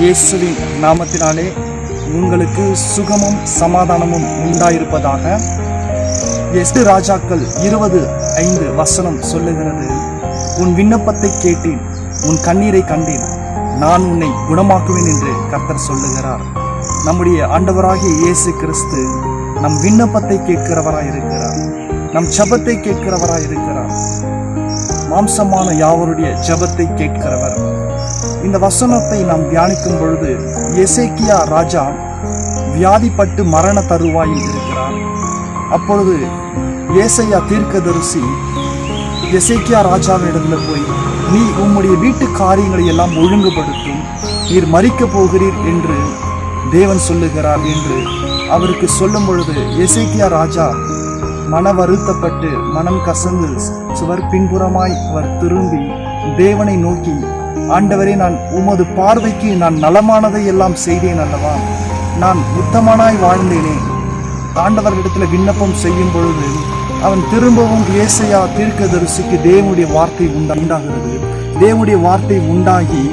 இயேசுவின் நாமத்தினாலே உங்களுக்கு சுகமும் சமாதானமும் உண்டாயிருப்பதாக. எஸ்து ராஜாக்கள் 20:5 சொல்லுகிறது, உன் விண்ணப்பத்தை கேட்டேன், உன் கண்ணீரை கண்டேன், நான் உன்னை குணமாக்குவேன் என்று கர்த்தர் சொல்லுகிறார். நம்முடைய ஆண்டவராகிய இயேசு கிறிஸ்து நம் விண்ணப்பத்தை கேட்கிறவராய் இருக்கிறார், நம் ஜெபத்தை கேட்கிறவராய் இருக்கிறார். மாம்சமான யாவருடைய ஜெபத்தை கேட்கிறவர். இந்த வசனத்தை நாம் தியானிக்கும் பொழுது எசேக்கியா ராஜா வியாதிப்பட்டு மரண தருவாயில் இருக்கிறார். அப்பொழுது ஏசாயா தீர்க்கதரிசி எசேக்கியா ராஜாவிடத்துல போய், நீ உம்முடைய வீட்டு காரியங்களை எல்லாம் ஒழுங்குபடுத்தும், நீர் மரிக்க போகிறீர் என்று தேவன் சொல்லுகிறார் என்று அவருக்கு சொல்லும் பொழுது எசேக்கியா ராஜா மன வருத்தப்பட்டு மனம் கசந்து சுவர் பின்புறமாய் அவர் திரும்பி தேவனை நோக்கி, ஆண்டவரே, நான் உமது பார்வைக்கு நான் நலமானதை எல்லாம் செய்தேன் அல்லவா, நான் உத்தமனாய் வாழ்ந்தேனே. ஆண்டவரிடத்துல விண்ணப்பம் செய்யும் பொழுது அவன் திரும்பவும் ஏசாயா தீர்க்கதரிசிக்கு தேவனுடைய வார்த்தை உண்டாகிறது. தேவனுடைய வார்த்தை உண்டாகி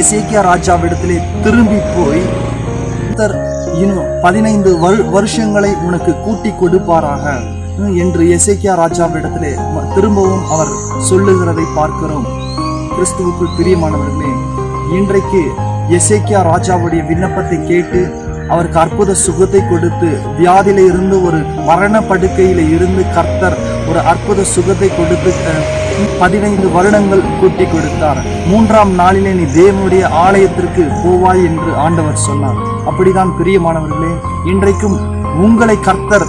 எசேக்கியா ராஜாவிடத்திலே திரும்பி போய், இன்னும் 15 வருஷங்களை உனக்கு கூட்டி கொடுப்பாராக என்று எசேக்கியா ராஜாவிடத்திலே திரும்பவும் அவர் சொல்லுகிறதை பார்க்கிறோம். கிறிஸ்துவுக்குள் பிரியமானவர்களே, இன்றைக்கு எசேக்கியா ராஜாவுடைய விண்ணப்பத்தை கேட்டு அவருக்கு அற்புத சுகத்தை கொடுத்து, வியாதியில இருந்து ஒரு மரண படுக்கையில இருந்து கர்த்தர் ஒரு அற்புத சுகத்தை கொடுத்து 15 வருடங்கள் கூட்டி கொடுத்தார். 3ஆம் நாளிலே நீ தேவனுடைய ஆலயத்திற்கு போவாய் என்று ஆண்டவர் சொன்னார். அப்படிதான் பிரியமானவர்களே, இன்றைக்கும் உங்களை கர்த்தர்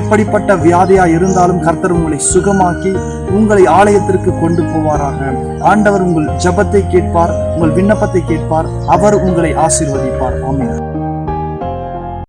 எப்படிப்பட்ட வியாதியா இருந்தாலும் கர்த்தர் உங்களை சுகமாக்கி உங்களை ஆலயத்திற்கு கொண்டு போவாராக. ஆண்டவர் உங்கள் ஜெபத்தை கேட்பார், உங்கள் விண்ணப்பத்தை கேட்பார், அவர் உங்களை ஆசீர்வதிப்பார். ஆமென்.